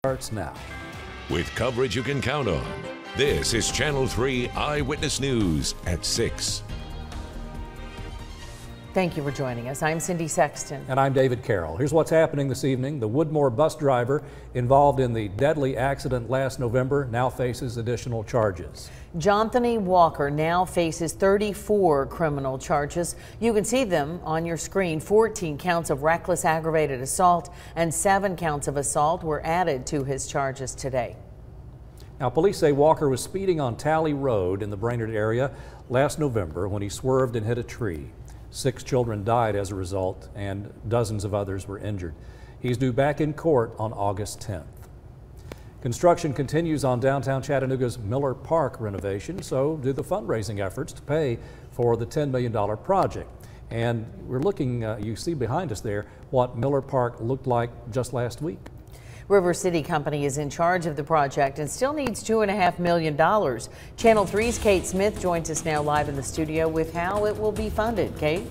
starts now. With coverage you can count on, this is Channel 3 Eyewitness News at 6. Thank you for joining us. I'm Cindy Sexton. And I'm David Carroll. Here's what's happening this evening. The Woodmore bus driver involved in the deadly accident last November now faces additional charges. JOHNTHONY Walker now faces 34 criminal charges. You can see them on your screen. 14 counts of reckless aggravated assault and 7 counts of assault were added to his charges today. Now, police say Walker was speeding on Talley Road in the Brainerd area last November when he swerved and hit a tree. 6 children died as a result, and dozens of others were injured. He's due back in court on August 10th. Construction continues on downtown Chattanooga's Miller Park renovation, so do the fundraising efforts to pay for the $10 million project. And we're looking, you see behind us there, what Miller Park looked like just last week. River City Company is in charge of the project and still needs $2.5 million. Channel 3's Kate Smith joins us now live in the studio with how it will be funded. Kate?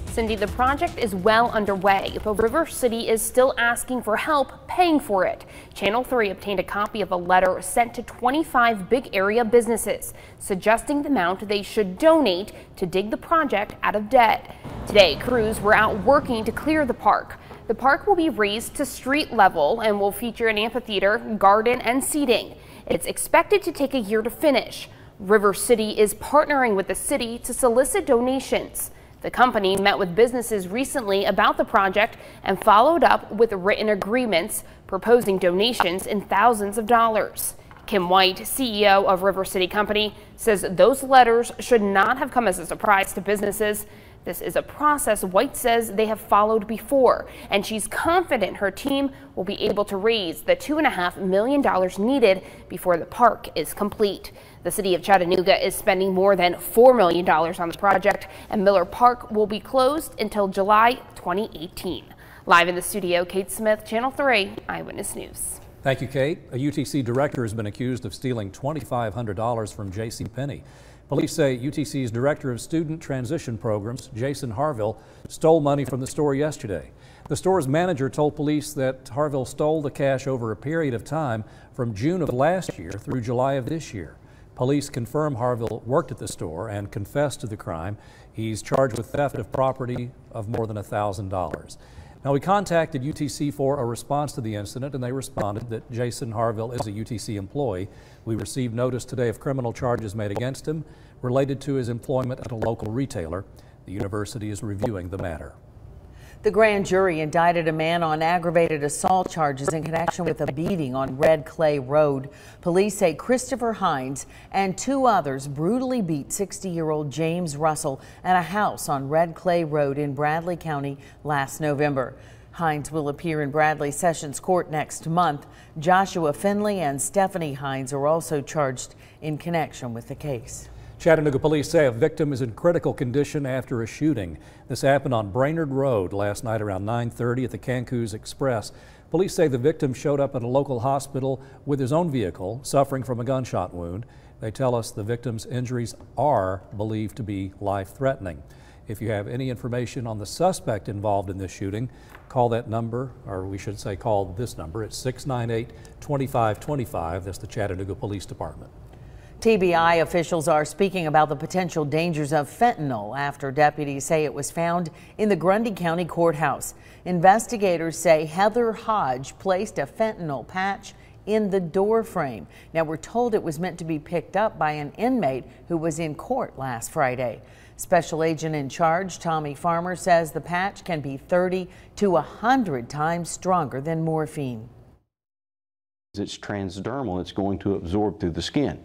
Cindy, the project is well underway, but River City is still asking for help paying for it. Channel 3 obtained a copy of a letter sent to 25 big area businesses, suggesting the amount they should donate to dig the project out of debt. Today, crews were out working to clear the park. The park will be raised to street level and will feature an amphitheater, garden, and seating. It's expected to take a year to finish. River City is partnering with the city to solicit donations. The company met with businesses recently about the project and followed up with written agreements proposing donations in thousands of dollars. Kim White, CEO of River City Company, says those letters should not have come as a surprise to businesses. This is a process White says they have followed before, and she's confident her team will be able to raise the $2.5 million needed before the park is complete. The city of Chattanooga is spending more than $4 million on the project, and Miller Park will be closed until July 2018. Live in the studio, Kate Smith, Channel 3 Eyewitness News. Thank you, Kate. A UTC director has been accused of stealing $2,500 from JCPenney. Police say UTC's Director of Student Transition Programs, Jason Harville, stole money from the store yesterday. The store's manager told police that Harville stole the cash over a period of time from June of last year through July of this year. Police confirm Harville worked at the store and confessed to the crime. He's charged with theft of property of more than $1,000. Now, we contacted UTC for a response to the incident, and they responded that Jason Harville is a UTC employee. We received notice today of criminal charges made against him related to his employment at a local retailer. The university is reviewing the matter. The grand jury indicted a man on aggravated assault charges in connection with a beating on Red Clay Road. Police say Christopher Hinds and 2 others brutally beat 60-year-old James Russell at a house on Red Clay Road in Bradley County last November. Hinds will appear in Bradley Sessions Court next month. Joshua Finley and Stephanie Hinds are also charged in connection with the case. Chattanooga police say a victim is in critical condition after a shooting. This happened on Brainerd Road last night around 9:30 at the Cancun's Express. Police say the victim showed up at a local hospital with his own vehicle, suffering from a gunshot wound. They tell us the victim's injuries are believed to be life-threatening. If you have any information on the suspect involved in this shooting, call that number, or we should say call this number. It's 698-2525. That's the Chattanooga Police Department. TBI officials are speaking about the potential dangers of fentanyl after deputies say it was found in the Grundy County Courthouse. Investigators say Heather Hodge placed a fentanyl patch in the door frame. Now, we're told it was meant to be picked up by an inmate who was in court last Friday. Special agent in charge, Tommy Farmer, says the patch can be 30 to 100 times stronger than morphine. It's transdermal. It's going to absorb through the skin.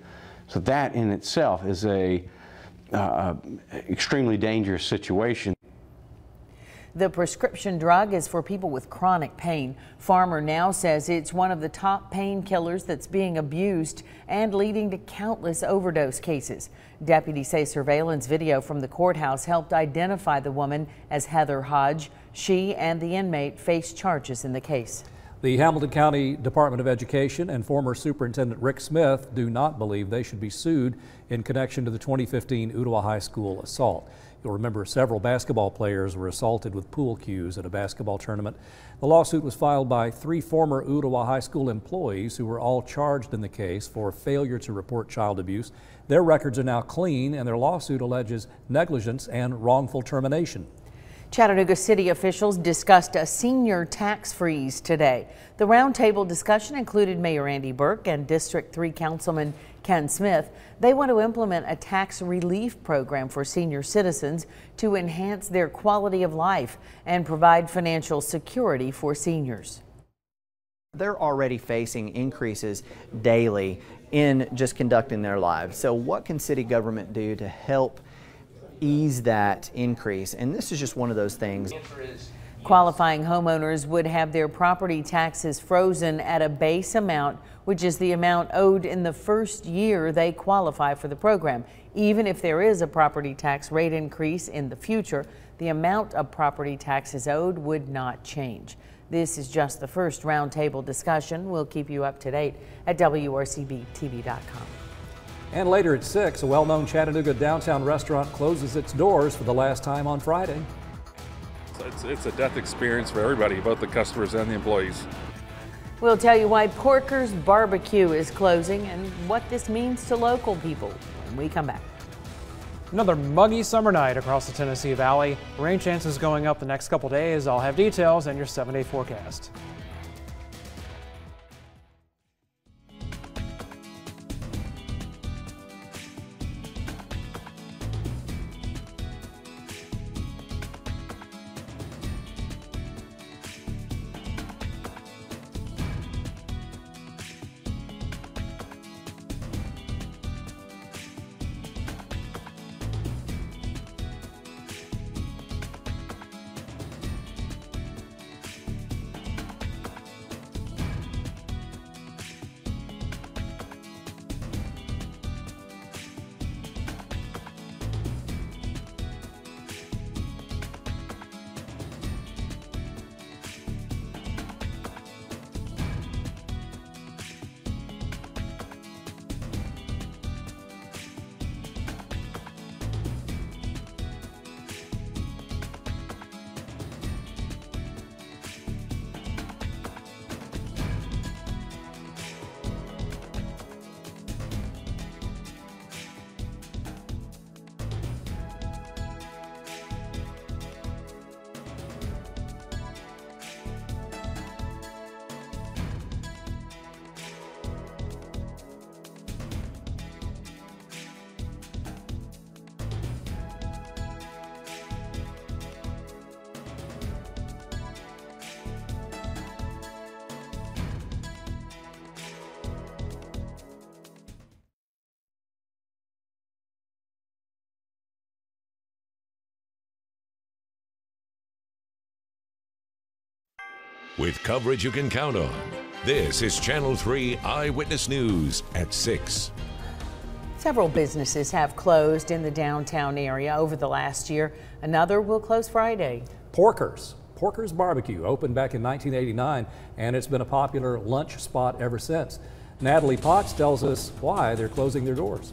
So that in itself is a extremely dangerous situation. The prescription drug is for people with chronic pain. Farmer now says it's one of the top painkillers that's being abused and leading to countless overdose cases. Deputies say surveillance video from the courthouse helped identify the woman as Heather Hodge. She and the inmate face charges in the case. The Hamilton County Department of Education and former Superintendent Rick Smith do not believe they should be sued in connection to the 2015 Ottawa High School assault. You'll remember several basketball players were assaulted with pool cues at a basketball tournament. The lawsuit was filed by 3 former Ottawa High School employees who were all charged in the case for failure to report child abuse. Their records are now clean, and their lawsuit alleges negligence and wrongful termination. Chattanooga city officials discussed a senior tax freeze today. The roundtable discussion included Mayor Andy Burke and District 3 Councilman Ken Smith. They want to implement a tax relief program for senior citizens to enhance their quality of life and provide financial security for seniors. They're already facing increases daily in just conducting their lives. So what can city government do to help ease that increase? And this is just one of those things. Qualifying homeowners would have their property taxes frozen at a base amount, which is the amount owed in the first year they qualify for the program. Even if there is a property tax rate increase in the future, the amount of property taxes owed would not change. This is just the first roundtable discussion. We'll keep you up to date at WRCBTV.com. And later at 6, a well-known Chattanooga downtown restaurant closes its doors for the last time on Friday. It's a death experience for everybody, both the customers and the employees. We'll tell you why Porker's Barbecue is closing and what this means to local people when we come back. Another muggy summer night across the Tennessee Valley. Rain chances going up the next couple days. I'll have details in your 7-day forecast. With coverage you can count on, this is Channel 3 Eyewitness News at 6. Several businesses have closed in the downtown area over the last year. Another will close Friday. Porker's Barbecue opened back in 1989, and it's been a popular lunch spot ever since. Natalie Potts tells us why they're closing their doors.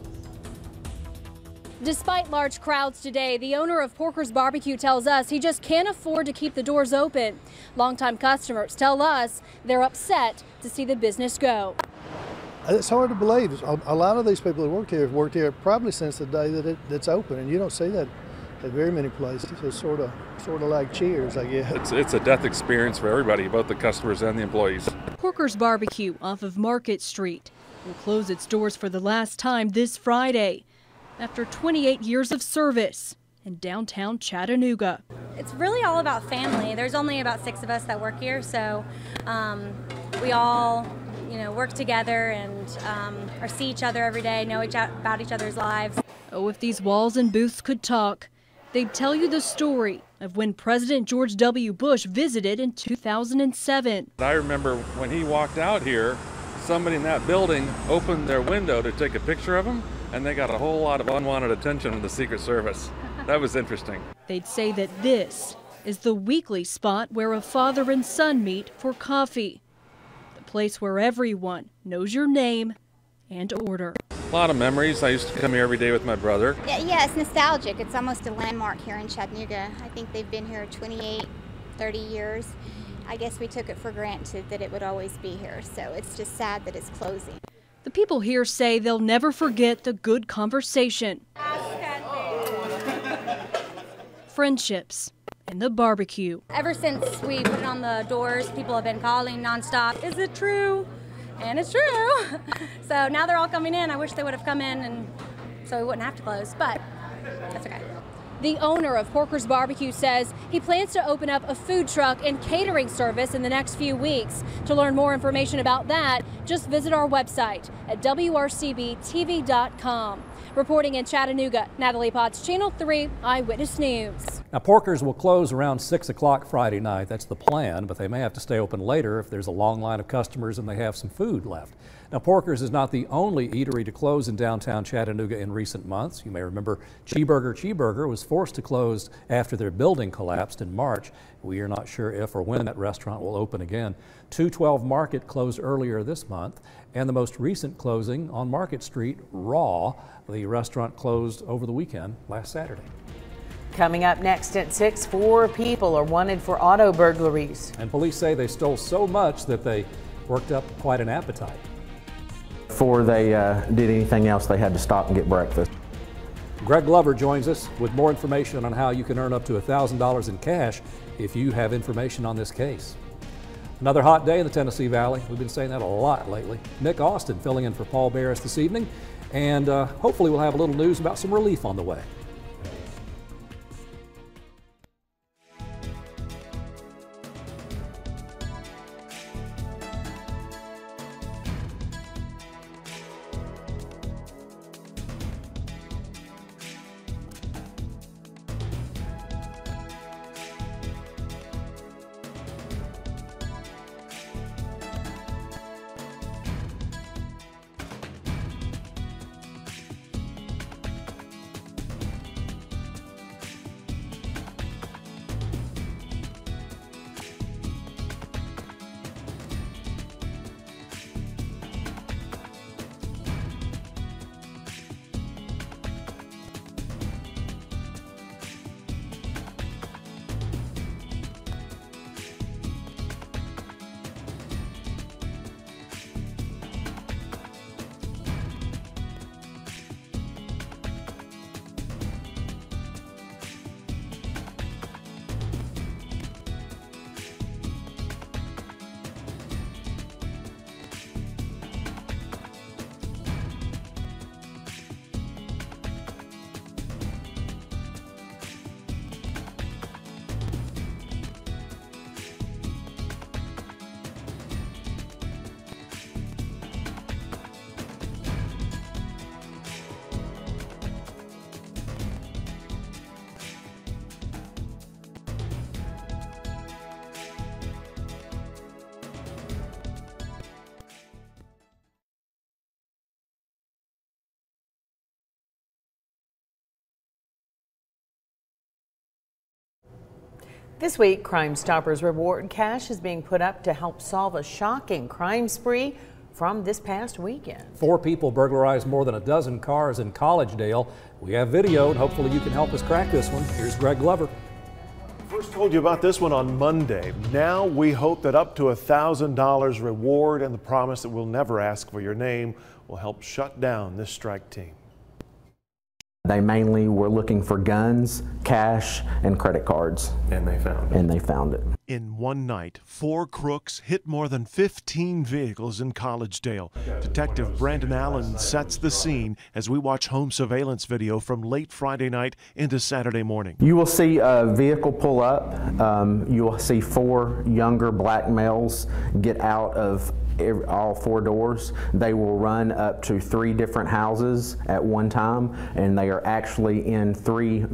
Despite large crowds today, the owner of Porker's Barbecue tells us he just can't afford to keep the doors open. Longtime customers tell us they're upset to see the business go. It's hard to believe. A lot of these people that have worked here probably since the day that it's open, and you don't see that at very many places. It's sort of like Cheers, I guess. It's a death experience for everybody, both the customers and the employees. Porker's Barbecue off of Market Street will close its doors for the last time this Friday after 28 years of service in downtown Chattanooga. It's really all about family. There's only about 6 of us that work here, so we all work together and or see each other every day, know about each other's lives. Oh, if these walls and booths could talk, they'd tell you the story of when President George W. Bush visited in 2007. I remember when he walked out here, somebody in that building opened their window to take a picture of him, and they got a whole lot of unwanted attention from the Secret Service. That was interesting. They'd say that this is the weekly spot where a father and son meet for coffee. The place where everyone knows your name and order. A lot of memories. I used to come here every day with my brother. Yeah, it's nostalgic. It's almost a landmark here in Chattanooga. I think they've been here 28, 30 years. I guess we took it for granted that it would always be here, so it's just sad that it's closing. The people here say they'll never forget the good conversation, friendships, and the barbecue. Ever since we put it on the doors, people have been calling nonstop. Is it true? And it's true. So now they're all coming in. I wish they would have come in and so we wouldn't have to close, but that's okay. The owner of Porker's Barbecue says he plans to open up a food truck and catering service in the next few weeks. To learn more information about that, just visit our website at WRCBTV.com. Reporting in Chattanooga, Natalie Potts, Channel 3 Eyewitness News. Now, Porker's will close around 6 o'clock Friday night. That's the plan, but they may have to stay open later if there's a long line of customers and they have some food left. Now, Porker's is not the only eatery to close in downtown Chattanooga in recent months. You may remember Cheeseburger was forced to close after their building collapsed in March. We are not sure if or when that restaurant will open again. 212 Market closed earlier this month, and the most recent closing on Market Street, Raw, the restaurant closed over the weekend last Saturday. Coming up next at 6, 4 people are wanted for auto burglaries. And police say they stole so much that they worked up quite an appetite. Before they did anything else, they had to stop and get breakfast. Greg Glover joins us with more information on how you can earn up to $1,000 in cash if you have information on this case. Another hot day in the Tennessee Valley. We've been saying that a lot lately. Nick Austin filling in for Paul Barris this evening, and hopefully we'll have a little news about some relief on the way. This week, Crime Stoppers reward cash is being put up to help solve a shocking crime spree from this past weekend. 4 people burglarized more than a dozen cars in Collegedale. We have video, and hopefully you can help us crack this one. Here's Greg Glover. First told you about this one on Monday. Now we hope that up to $1,000 reward and the promise that we'll never ask for your name will help shut down this strike team. They mainly were looking for guns, cash, and credit cards. And they found it. And they found it. In one night, 4 crooks hit more than 15 vehicles in Collegedale. Detective Brandon Allen sets the scene as we watch home surveillance video from late Friday night into Saturday morning. You will see a vehicle pull up. You will see 4 younger black males get out of all 4 doors. They will run up to 3 different houses at one time, and they are actually in 3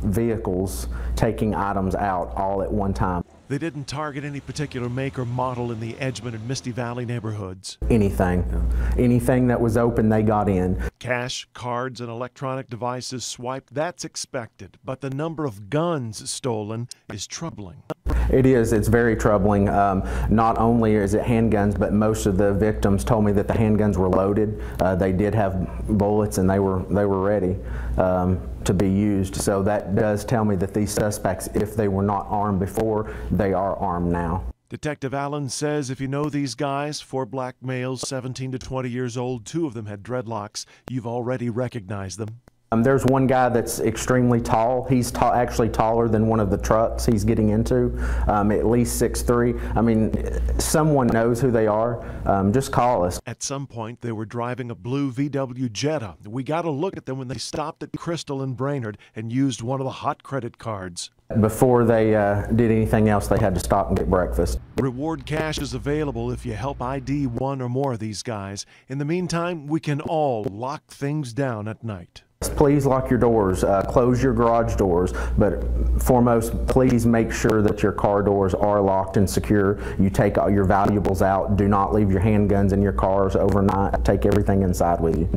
vehicles taking items out all at one time. They didn't target any particular make or model in the Edgemond and Misty Valley neighborhoods. Anything that was open, they got in. Cash, cards, and electronic devices swiped, that's expected, but the number of guns stolen is troubling. It is. It's very troubling. Not only is it handguns, but most of the victims told me that the handguns were loaded. They did have bullets and they were ready to be used. So that does tell me that these suspects, if they were not armed before, they are armed now. Detective Allen says if you know these guys, 4 black males, 17 to 20 years old, 2 of them had dreadlocks, you've already recognized them. There's one guy that's extremely tall. He's actually taller than one of the trucks he's getting into, at least 6'3". I mean, someone knows who they are. Just call us. At some point, they were driving a blue VW Jetta. We got a look at them when they stopped at Crystal and Brainerd and used one of the hot credit cards. Before they did anything else, they had to stop and get breakfast. Reward cash is available if you help ID 1 or more of these guys. In the meantime, we can all lock things down at night. Please lock your doors, close your garage doors, but foremost, please make sure that your car doors are locked and secure. You take all your valuables out. Do not leave your handguns in your cars overnight. Take everything inside with you.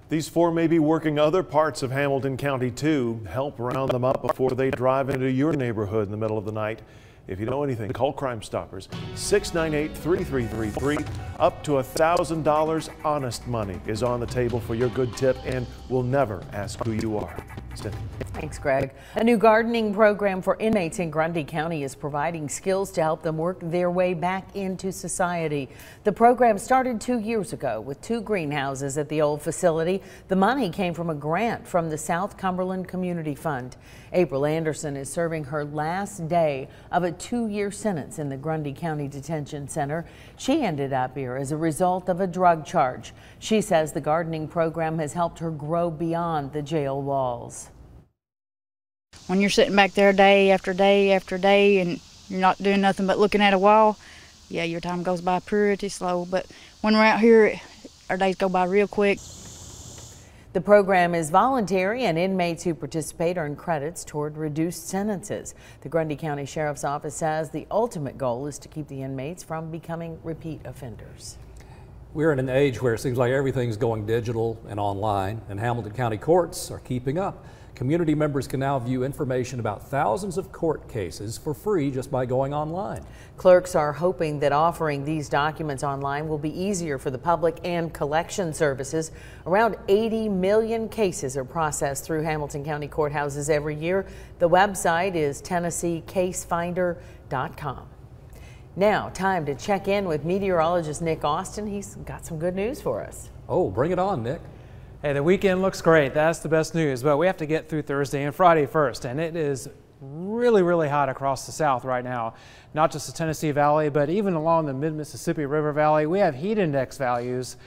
These 4 may be working other parts of Hamilton County too. Help round them up before they drive into your neighborhood in the middle of the night. If you know anything, call Crime Stoppers, 698-3333. Up to $1,000 honest money is on the table for your good tip, and we'll never ask who you are. Cindy. Thanks, Greg. A new gardening program for inmates in Grundy County is providing skills to help them work their way back into society. The program started 2 years ago with 2 greenhouses at the old facility. The money came from a grant from the South Cumberland Community Fund. April Anderson is serving her last day of a 2-year sentence in the Grundy County Detention Center. She ended up here as a result of a drug charge. She says the gardening program has helped her grow beyond the jail walls. When you're sitting back there day after day after day and you're not doing nothing but looking at a wall, yeah, your time goes by pretty slow. But when we're out here, our days go by real quick. The program is voluntary, and inmates who participate earn credits toward reduced sentences. The Grundy County Sheriff's Office says the ultimate goal is to keep the inmates from becoming repeat offenders. We're in an age where it seems like everything's going digital and online, and Hamilton County courts are keeping up. Community members can now view information about thousands of court cases for free just by going online. Clerks are hoping that offering these documents online will be easier for the public and collection services. Around 80 million cases are processed through Hamilton County courthouses every year. The website is TennesseeCaseFinder.com. Now, time to check in with meteorologist Nick Austin. He's got some good news for us. Oh, bring it on, Nick. Hey, the weekend looks great. That's the best news, but we have to get through Thursday and Friday first, and it is really hot across the south right now. Not just the Tennessee Valley, but even along the mid-Mississippi River Valley. We have heat index values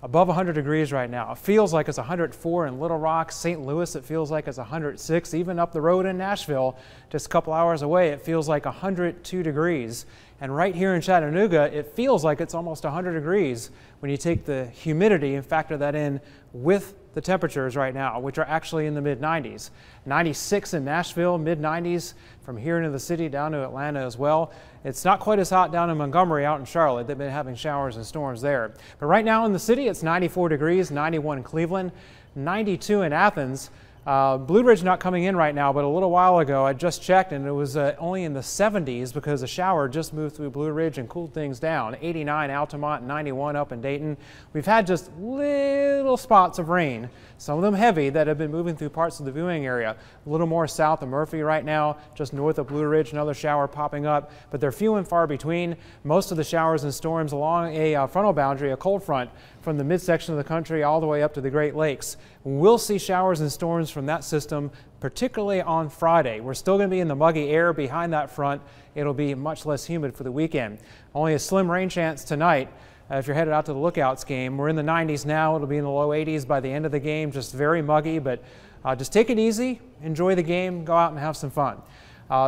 above 100 degrees right now. It feels like it's 104 in Little Rock. St. Louis, it feels like it's 106. Even up the road in Nashville, just a couple hours away, it feels like 102 degrees. And right here in Chattanooga, it feels like it's almost 100 degrees when you take the humidity and factor that in with the temperatures right now, which are actually in the mid-90s. 96 in Nashville, mid-90s from here into the city down to Atlanta as well. It's not quite as hot down in Montgomery, out in Charlotte. They've been having showers and storms there. But right now in the city, it's 94 degrees, 91 in Cleveland, 92 in Athens. Blue Ridge not coming in right now, but a little while ago I just checked and it was only in the 70s because a shower just moved through Blue Ridge and cooled things down. 89 Altamont, 91 up in Dayton. We've had just little spots of rain, some of them heavy, that have been moving through parts of the viewing area. A little more south of Murphy right now, just north of Blue Ridge, another shower popping up, but they're few and far between. Most of the showers and storms along a frontal boundary, a cold front, from the midsection of the country all the way up to the Great Lakes. We'll see showers and storms from that system, particularly on Friday. We're still going to be in the muggy air behind that front. It'll be much less humid for the weekend. Only a slim rain chance tonight if you're headed out to the Lookouts game. We're in the 90s now. It'll be in the low 80s by the end of the game. Just very muggy, but just take it easy, enjoy the game, go out and have some fun.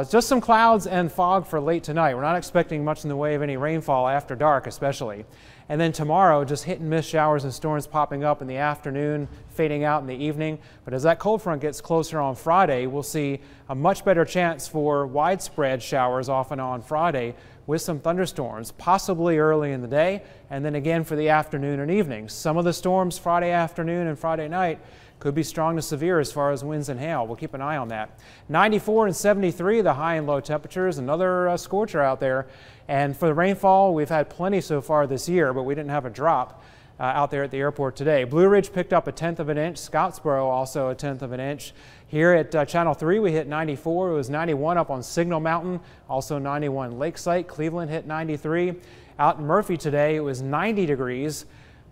Just some clouds and fog for late tonight. We're not expecting much in the way of any rainfall after dark especially. And then tomorrow, just hit and miss showers and storms popping up in the afternoon, fading out in the evening. But as that cold front gets closer on Friday, we'll see a much better chance for widespread showers off and on Friday with some thunderstorms, possibly early in the day, and then again for the afternoon and evening. Some of the storms Friday afternoon and Friday night could be strong to severe as far as winds and hail. We'll keep an eye on that. 94 and 73, the high and low temperatures, another scorcher out there. And for the rainfall, we've had plenty so far this year, but we didn't have a drop out there at the airport today. Blue Ridge picked up 1/10 of an inch. Scottsboro also 1/10 of an inch. Here at Channel 3, we hit 94. It was 91 up on Signal Mountain, also 91 Lakesite. Cleveland hit 93. Out in Murphy today, it was 90 degrees.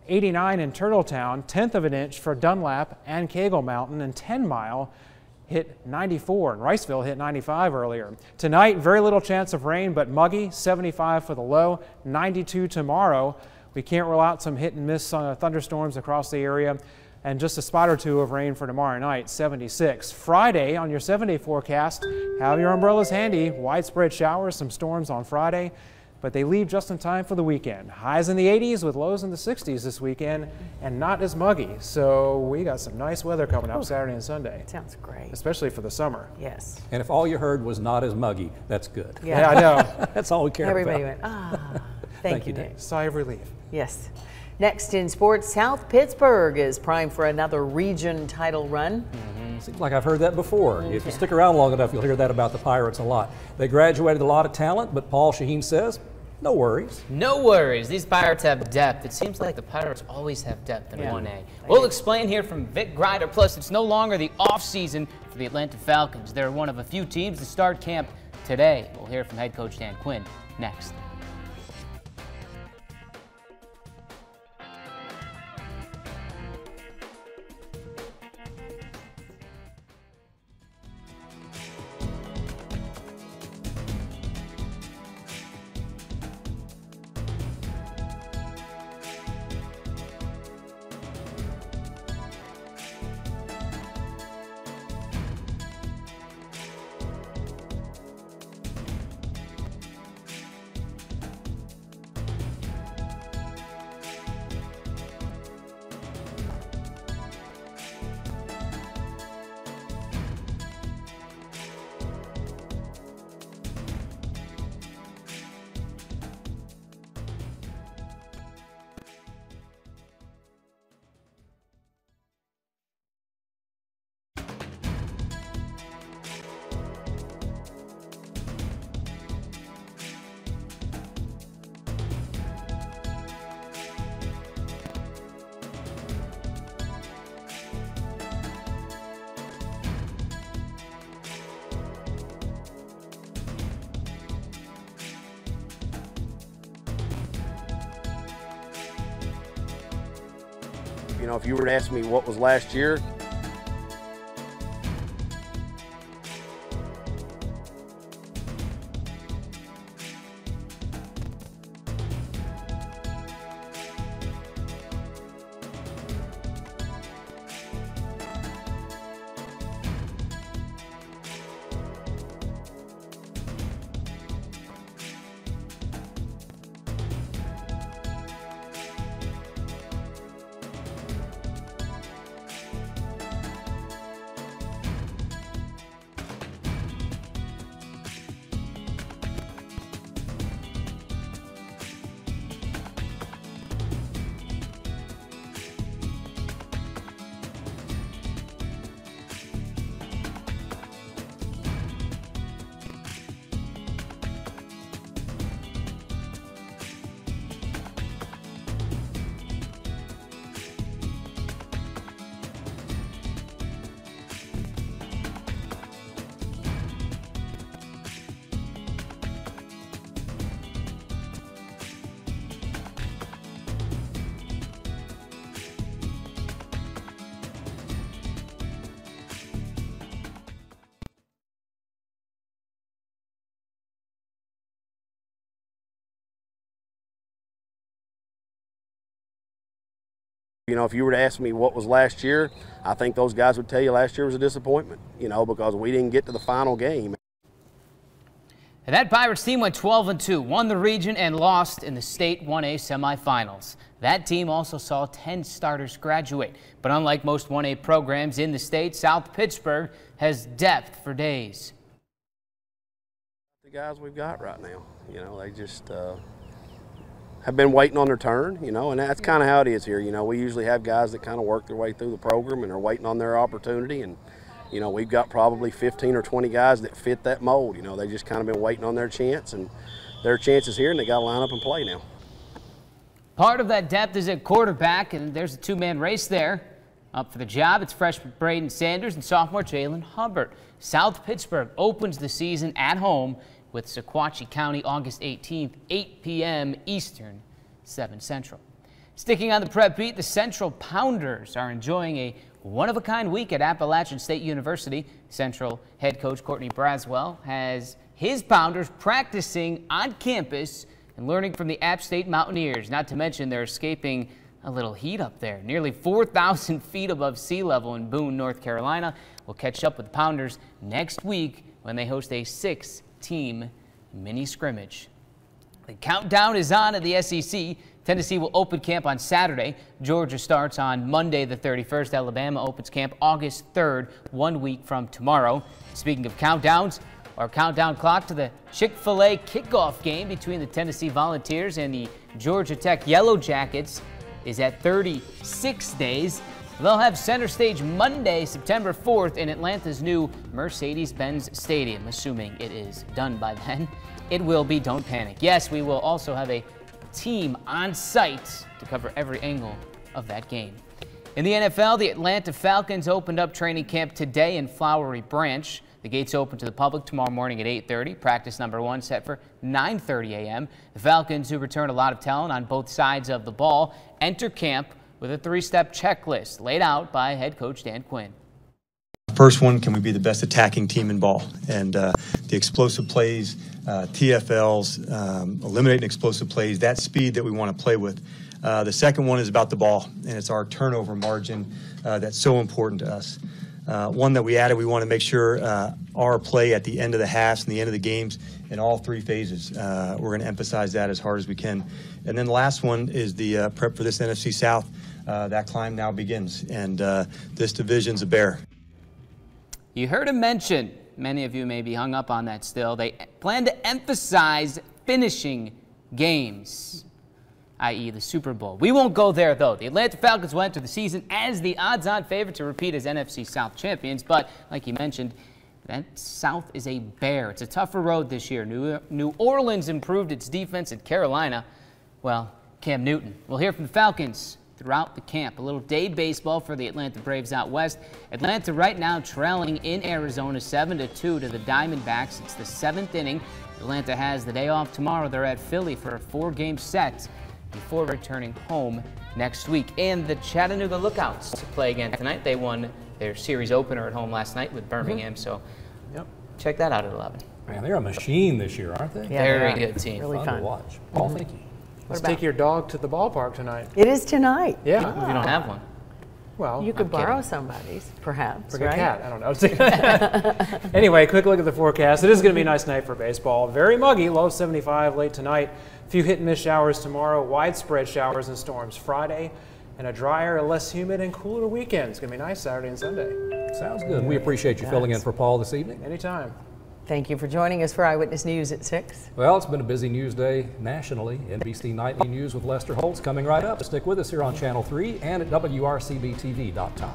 89 in Turtletown, 1/10 of an inch for Dunlap and Cagle Mountain, and 10 Mile hit 94, and Riceville hit 95 earlier. Tonight, very little chance of rain, but muggy, 75 for the low, 92 tomorrow. We can't rule out some hit and miss thunderstorms across the area, and just a spot or two of rain for tomorrow night, 76. Friday, on your 7-day forecast, have your umbrellas handy. Widespread showers, some storms on Friday, but they leave just in time for the weekend. Highs in the 80s with lows in the 60s this weekend, and not as muggy. So we got some nice weather coming up Saturday and Sunday. Sounds great. Especially for the summer. Yes. And if all you heard was not as muggy, that's good. Yeah, I know. That's all we care Everybody about. went, thank you, Nick. Sigh of relief. Yes. Next in sports, South Pittsburg is primed for another region title run. Seems like I've heard that before. If you stick around long enough, you'll hear that about the Pirates a lot. They graduated a lot of talent, but Paul Shaheen says, no worries. No worries. These Pirates have depth. It seems like the Pirates always have depth in 1A. We'll explain here from Vic Grider. Plus, it's no longer the off-season for the Atlanta Falcons. They're one of a few teams to start camp today. We'll hear from head coach Dan Quinn next. You know, if you were to ask me what was last year, if you were to ask me what was last year, I think those guys would tell you last year was a disappointment, because we didn't get to the final game. And that Pirates team went 12-2, won the region and lost in the state 1A semifinals. That team also saw 10 starters graduate. But unlike most 1A programs in the state, South Pittsburg has depth for days. The guys we've got right now, you know, they just have been waiting on their turn, you know, and that's kind of how it is here. You know, we usually have guys that kind of work their way through the program and are waiting on their opportunity. And, you know, we've got probably 15 or 20 guys that fit that mold. You know, they just kind of been waiting on their chance, and their chance is here, and they got to line up and play now. Part of that depth is at quarterback, and there's a two-man race there. Up for the job, it's freshman Braden Sanders and sophomore Jalen Hubbard. South Pittsburg opens the season at home with Sequatchie County August 18th, 8 p.m. Eastern, 7 Central. Sticking on the prep beat, the Central Pounders are enjoying a one-of-a-kind week at Appalachian State University. Central head coach Courtney Braswell has his Pounders practicing on campus and learning from the App State Mountaineers. Not to mention they're escaping a little heat up there. Nearly 4,000 feet above sea level in Boone, North Carolina. We'll catch up with the Pounders next week when they host a 6-team mini scrimmage. The countdown is on at the SEC. Tennessee will open camp on Saturday. Georgia starts on Monday the 31st. Alabama opens camp August 3rd, 1 week from tomorrow. Speaking of countdowns, our countdown clock to the Chick-fil-A kickoff game between the Tennessee Volunteers and the Georgia Tech Yellow Jackets is at 36 days. They'll have center stage Monday, September 4th in Atlanta's new Mercedes-Benz Stadium, assuming it is done by then. It will be, don't panic. Yes, we will also have a team on site to cover every angle of that game. In the NFL, the Atlanta Falcons opened up training camp today in Flowery Branch. The gates open to the public tomorrow morning at 8:30. Practice number 1 set for 9:30 a.m. The Falcons, who return a lot of talent on both sides of the ball, enter camp with a 3-step checklist laid out by head coach Dan Quinn. First one, can we be the best attacking team in ball? And the explosive plays, TFLs, eliminating explosive plays, that speed that we want to play with. The second one is about the ball, and it's our turnover margin that's so important to us. One that we added, we want to make sure our play at the end of the halves and the end of the games in all 3 phases. We're going to emphasize that as hard as we can. And then the last one is the prep for this NFC South. That climb now begins, and this division's a bear. You heard him mention, many of you may be hung up on that still, they plan to emphasize finishing games, i.e. the Super Bowl. We won't go there, though. The Atlanta Falcons will enter the season as the odds-on favorite to repeat as NFC South champions, but like you mentioned, that South is a bear. It's a tougher road this year. New Orleans improved its defense at Carolina. Well, Cam Newton. We'll hear from the Falcons throughout the camp. A little day baseball for the Atlanta Braves out west. Atlanta right now trailing in Arizona 7-2 to the Diamondbacks. It's the 7th inning. Atlanta has the day off tomorrow. They're at Philly for a 4-game set before returning home next week. And the Chattanooga Lookouts to play again tonight. They won their series opener at home last night with Birmingham, so check that out at 11. Man, they're a machine this year, aren't they? Yeah, very good team. Really fun to watch. Paul, thank you. Let's take your dog to the ballpark tonight. It is tonight. Yeah. If you don't have one. Well, you could borrow somebody's, perhaps. Bring right? a cat. I don't know. Anyway, quick look at the forecast. It is going to be a nice night for baseball. Very muggy, low 75 late tonight. A few hit and miss showers tomorrow. Widespread showers and storms Friday. And a drier, less humid, and cooler weekend. It's going to be nice Saturday and Sunday. Sounds good. We appreciate you filling in for Paul this evening. Anytime. Thank you for joining us for Eyewitness News at 6. Well, it's been a busy news day nationally. NBC Nightly News with Lester Holtz coming right up. Stick with us here on Channel 3 and at WRCBTV.com.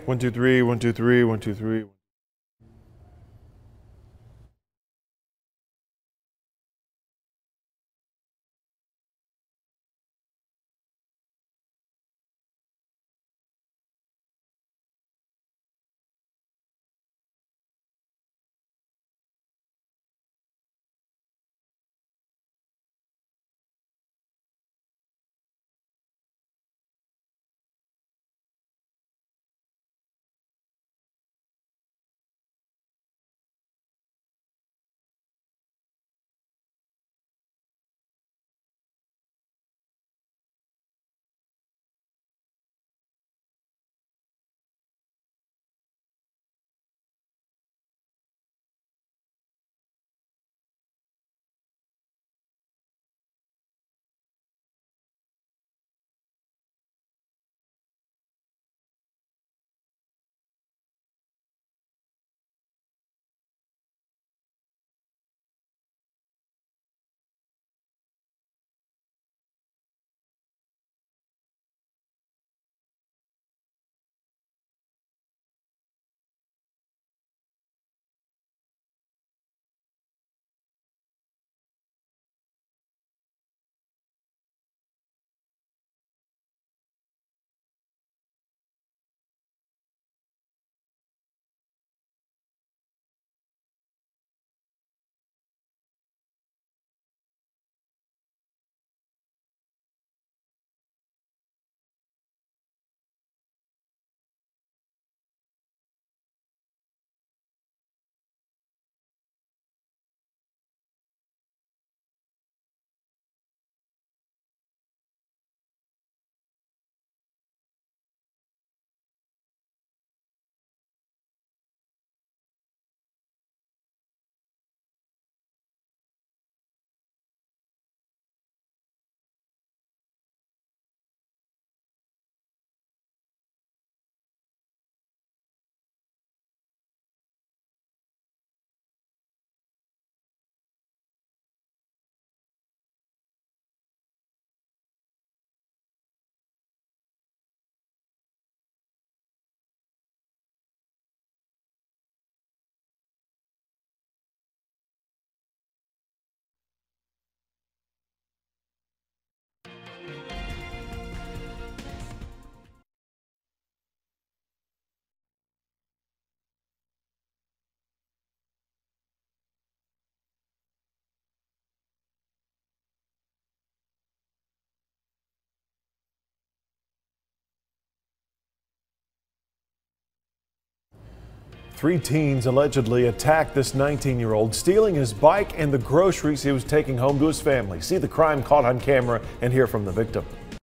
1, 2, 3, 1, 2, 3, 1, 2, 3. Three teens allegedly attacked this 19-year-old, stealing his bike and the groceries he was taking home to his family. See the crime caught on camera and hear from the victim.